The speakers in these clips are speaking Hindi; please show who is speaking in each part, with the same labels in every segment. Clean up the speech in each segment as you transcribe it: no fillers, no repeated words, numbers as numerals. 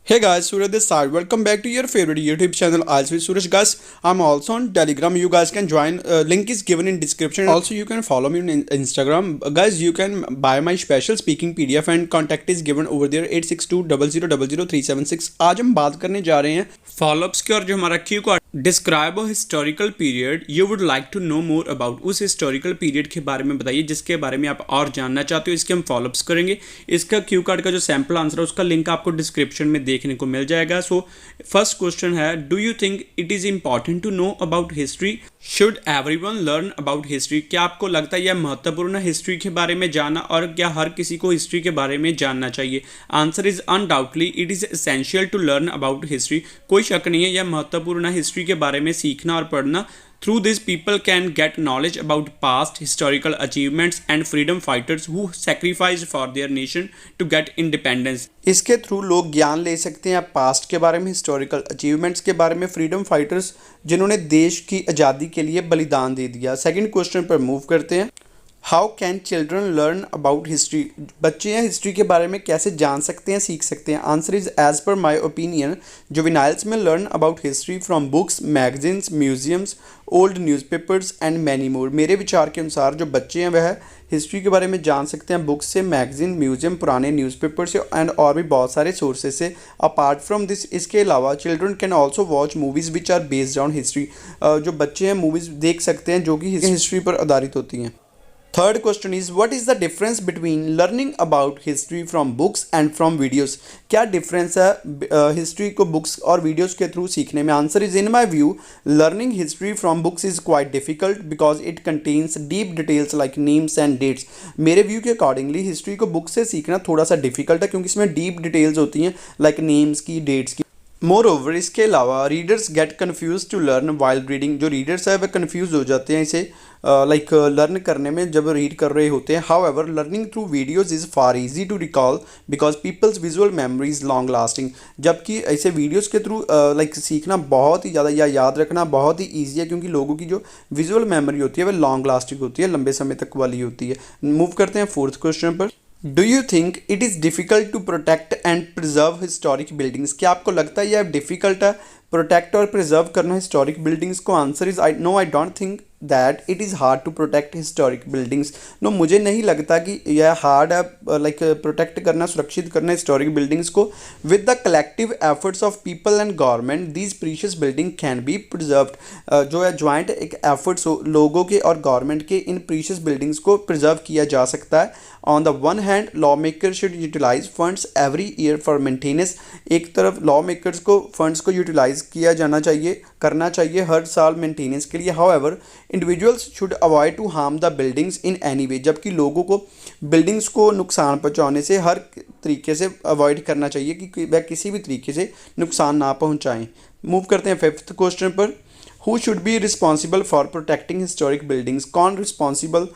Speaker 1: Hey guys, Suraj this side. Welcome back to your favorite YouTube channel. As with Suraj guys, I'm also on Telegram. You guys can join. Link is given in description. Also, you can follow me on Instagram. Guys, you can buy my special speaking PDF and contact is given over there 8620000376. आज हम बात करने जा रहे हैं फॉलोअप्स की और जो हमारा cue card describe a historical period you would like to know more about. उस हिस्टोरिकल पीरियड के बारे में बताइए जिसके बारे में आप और जानना चाहते हो। इसके हम फॉलोअप्स करेंगे। इसका क्यू कार्ड का जो सैम्पल आंसर है उसका लिंक आपको डिस्क्रिप्शन में देखने को मिल जाएगा। सो फर्स्ट क्वेश्चन है, do you think it is important to know about history? Should everyone learn about history? क्या आपको लगता है यह महत्वपूर्ण है हिस्ट्री के बारे में जानना और क्या हर किसी को हिस्ट्री के बारे में जानना चाहिए? Answer is undoubtedly it is essential to learn about history. कोई शक नहीं है यह महत्वपूर्ण है हिस्ट्री के बारे में सीखना और पढ़ना। Through this, people can get knowledge about past historical achievements and freedom fighters who sacrificed for their nation to get independence. इसके थ्रू लोग ज्ञान ले सकते हैं पास्ट के बारे में, हिस्टोरिकल अचीवमेंट्स के बारे में, फ्रीडम फाइटर्स जिन्होंने देश की आज़ादी के लिए बलिदान दे दिया। सेकंड क्वेश्चन पर मूव करते हैं। How can children learn about history? बच्चे हैं हिस्ट्री के बारे में कैसे जान सकते हैं, सीख सकते हैं? Answer is as per my opinion juveniles may learn about history from books, magazines, museums, old newspapers and many more. मेरे विचार के अनुसार जो बच्चे हैं वह हिस्ट्री के बारे में जान सकते हैं बुक्स से, मैगजीन, म्यूजियम, पुराने न्यूज़पेपर से एंड और भी बहुत सारे सोर्सेज से। अपार्ट फ्रॉम दिस, इसके अलावा children can also watch movies which are based on history. जो बच्चे हैं मूवीज़ देख सकते हैं जो कि हिस्ट्री पर आधारित होती हैं। Third question is what is the difference between learning about history from books and from videos? क्या डिफरेंस है हिस्ट्री को बुक्स और वीडियोस के थ्रू सीखने में? Answer is in my view learning history from books is quite difficult because it contains deep details like names and dates. मेरे व्यू के अकॉर्डिंगली हिस्ट्री को बुक से सीखना थोड़ा सा डिफिकल्ट है क्योंकि इसमें डीप डिटेल्स होती हैं लाइक नेम्स की, डेट्स की। मोर ओवर इसके अलावा readers get confuse to learn while reading. जो रीडर्स है वह कन्फ्यूज हो जाते हैं इसे लर्न करने में जब रीड कर रहे होते हैं। However learning through videos is far easy to recall because peoples visual memory is long lasting. जबकि ऐसे वीडियोज़ के थ्रू सीखना बहुत ही ज़्यादा या याद रखना बहुत ही ईजी है क्योंकि लोगों की जो विजुअल मेमोरी होती है वह लॉन्ग लास्टिंग होती है, लंबे समय तक वाली होती है। मूव करते हैं फोर्थ क्वेश्चन पर। Do you think it is difficult to protect and preserve historic buildings? क्या आपको लगता है यह डिफ़िकल्ट है प्रोटेक्ट और प्रिजर्व करना हिस्टोरिक बिल्डिंग्स को? Answer is I don't think that it is hard to protect historic buildings. No, मुझे नहीं लगता कि यह हार्ड है प्रोटेक्ट करना, सुरक्षित करना हिस्टोरिक बिल्डिंग्स को। With the collective efforts of people and government these precious building can be preserved. जो है ज्वाइंट एक एफर्ट्स हो लोगों के और गवर्नमेंट के, इन प्रीशियस बिल्डिंग्स को प्रिजर्व किया जा सकता है। On the one hand law maker should utilize funds every year for maintenance. एक तरफ लॉ मेकर्स को फंड्स को यूटिलाइज किया जाना चाहिए, करना चाहिए हर साल मेंटेनेंस के लिए। However individuals should avoid to harm the buildings in any way. जबकि लोगों को बिल्डिंग्स को नुकसान पहुंचाने से हर तरीके से अवॉइड करना चाहिए कि वह किसी भी तरीके से नुकसान ना पहुंचाएं। मूव करते हैं फिफ्थ क्वेश्चन पर। Who should be responsible for protecting historic buildings? कौन रिस्पॉन्सिबल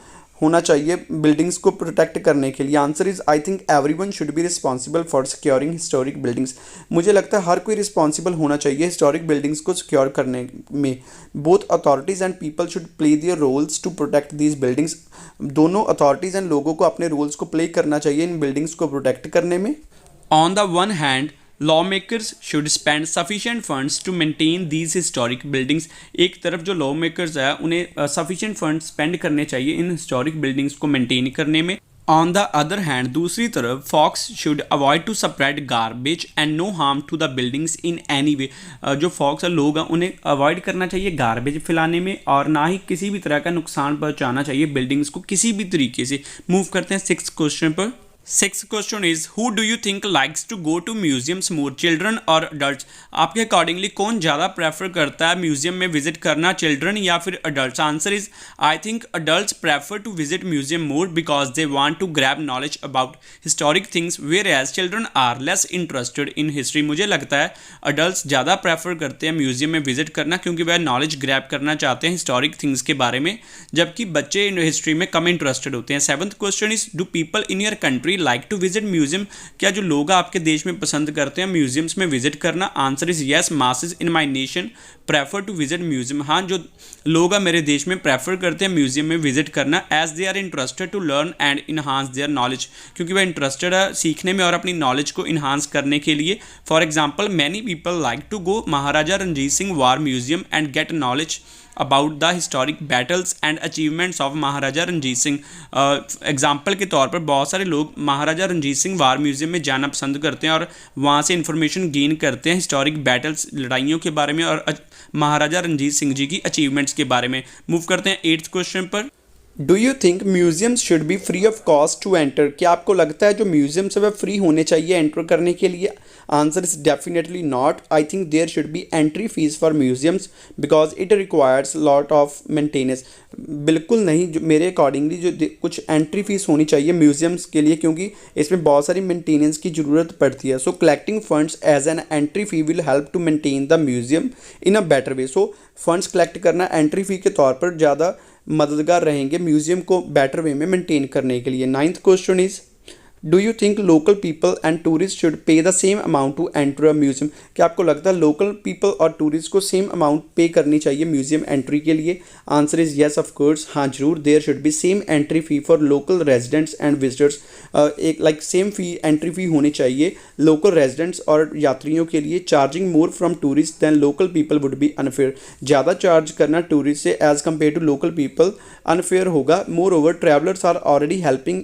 Speaker 1: होना चाहिए बिल्डिंग्स को प्रोटेक्ट करने के लिए? Answer is I think everyone should be responsible for securing historic buildings. मुझे लगता है हर कोई रिस्पॉन्सिबल होना चाहिए हिस्टोरिक बिल्डिंग्स को सिक्योर करने में। Both authorities and people should play their roles to protect these buildings. दोनों अथॉरिटीज़ एंड लोगों को अपने रोल्स को प्ले करना चाहिए इन बिल्डिंग्स को प्रोटेक्ट करने में। On the one hand lawmakers should spend sufficient funds to maintain these historic buildings। एक तरफ जो लॉ मेकर्स है उन्हें sufficient funds स्पेंड करने चाहिए इन हिस्टोरिक बिल्डिंग्स को मेंटेन करने में। ऑन द अदर हैंड दूसरी तरफ folks should avoid to spread garbage and no harm to the buildings in any way. जो फॉक्स लोग हैं उन्हें अवॉइड करना चाहिए गार्बेज फैलाने में और ना ही किसी भी तरह का नुकसान पहुंचाना चाहिए बिल्डिंग्स को किसी भी तरीके से। मूव करते हैं सिक्स्थ क्वेश्चन पर। Six question is who do you think likes to go to museums more, children और अडल्ट? आपके अकॉर्डिंगली कौन ज़्यादा प्रेफर करता है म्यूजियम में विजिट करना, चिल्ड्रन या फिर adult? Answer is I think adults prefer to visit museum more because they want to grab knowledge about historic things whereas children are less interested in history. मुझे लगता है अडल्ट्स ज़्यादा प्रेफर करते हैं म्यूजियम में विजिट करना क्योंकि वह नॉलेज ग्रैब करना चाहते हैं हिस्टोरिक थिंग्स के बारे में, जबकि बच्चे इन हिस्ट्री में कम इंटरेस्टेड होते हैं। Seventh question is do people in your country country like to visit museum? क्या जो लोग आपके देश में पसंद करते हैं म्यूजियम्स में विजिट करना? Answer is yes, masses in my nation prefer to visit museum. हाँ, जो लोग मेरे देश में प्रेफर करते हैं म्यूजियम में विजिट करना, as they are interested to learn and enhance their knowledge, क्योंकि वह इंटरेस्टेड है सीखने में और अपनी नॉलेज को इन्हांस करने के लिए। For example, many people like to go Maharaja Ranjit Singh war museum and get knowledge about the historic battles and achievements of Maharaja Ranjit Singh. Example के तौर पर बहुत सारे लोग महाराजा रणजीत सिंह वार म्यूजियम में जाना पसंद करते हैं और वहाँ से इंफॉर्मेशन गेन करते हैं हिस्टोरिक बैटल्स, लड़ाइयों के बारे में और महाराजा रणजीत सिंह जी की अचीवमेंट्स के बारे में। मूव करते हैं 8th क्वेश्चन पर। Do you think museums should be free of cost to enter? क्या आपको लगता है जो म्यूजियम्स है वह फ्री होने चाहिए एंटर करने के लिए? Answer is definitely not. I think there should be entry fees for museums because it requires lot of maintenance. बिल्कुल नहीं, जो मेरे अकॉर्डिंगली जो कुछ एंट्री फीस होनी चाहिए म्यूजियम्स के लिए, क्योंकि इसमें बहुत सारी मेंटेनेंस की ज़रूरत पड़ती है। So collecting funds as an entry fee will help to maintain the museum in a better way. So funds collect करना एंट्री फी के तौर पर ज़्यादा मददगार रहेंगे म्यूजियम को बेटर वे में मेंटेन करने के लिए। 9th question is, do you think local people and tourist should pay the same amount to enter a museum? क्या आपको लगता है लोकल पीपल और टूरिस्ट को सेम अमाउंट पे करनी चाहिए म्यूजियम एंट्री के लिए? Answer is yes of course, हाँ जरूर। There should be same entry fee for local residents and visitors. एक like same fee entry fee होनी चाहिए लोकल रेजिडेंट्स और यात्रियों के लिए। Charging more from tourist than local people would be unfair. ज़्यादा चार्ज करना टूरिस्ट से as compare to local people unfair होगा। Moreover travellers are already helping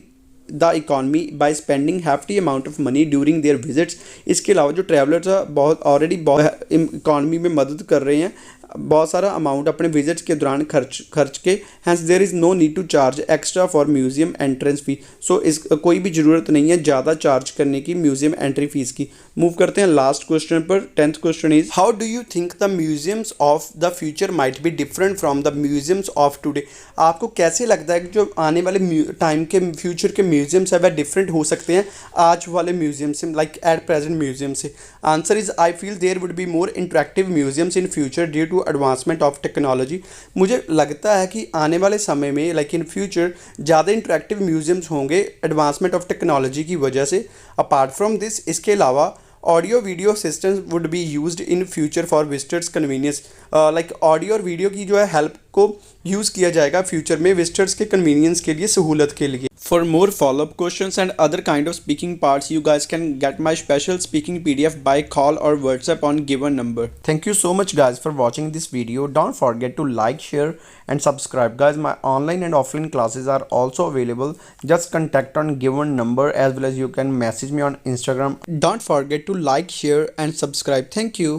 Speaker 1: the economy by spending hefty amount of money during their visits. इसके अलावा जो ट्रैवलर्स बहुत इकॉनमी में मदद कर रहे हैं, बहुत सारा अमाउंट अपने विजिट्स के दौरान खर्च के। Hence there is no need to charge extra for museum entrance fee. So इस कोई भी ज़रूरत नहीं है ज़्यादा चार्ज करने की म्यूजियम एंट्री फीस की। मूव करते हैं लास्ट क्वेश्चन पर। 10th question is, how do you think the museums of the future might be different from the museums of today? आपको कैसे लगता है कि जो आने वाले टाइम के फ्यूचर के म्यूजियम्स है वह डिफरेंट हो सकते हैं आज वाले म्यूजियम से, लाइक एट प्रेजेंट म्यूजियम से? Answer is, I feel there would be more interactive museums in future due to advancement of technology. मुझे लगता है कि आने वाले समय में लाइक इन फ्यूचर ज़्यादा इंटरेक्टिव म्यूजियम्स होंगे एडवांसमेंट ऑफ टेक्नोलॉजी की वजह से। अपार्ट फ्रॉम दिस, इसके अलावा audio video systems would be used in future for visitors convenience. Like audio और वीडियो की जो है हेल्प को यूज़ किया जाएगा फ्यूचर में विजिटर्स के कन्वीनियंस के लिए, सहूलत के लिए। For more follow-up questions and other kind of speaking parts, you guys can get my special speaking PDF by call or WhatsApp on given number. Thank you so much guys for watching this video. Don't forget to like, share and subscribe. Guys, my online and offline classes are also available. Just contact on given number, as well as you can message me on Instagram. Don't forget to like, share and subscribe. Thank you.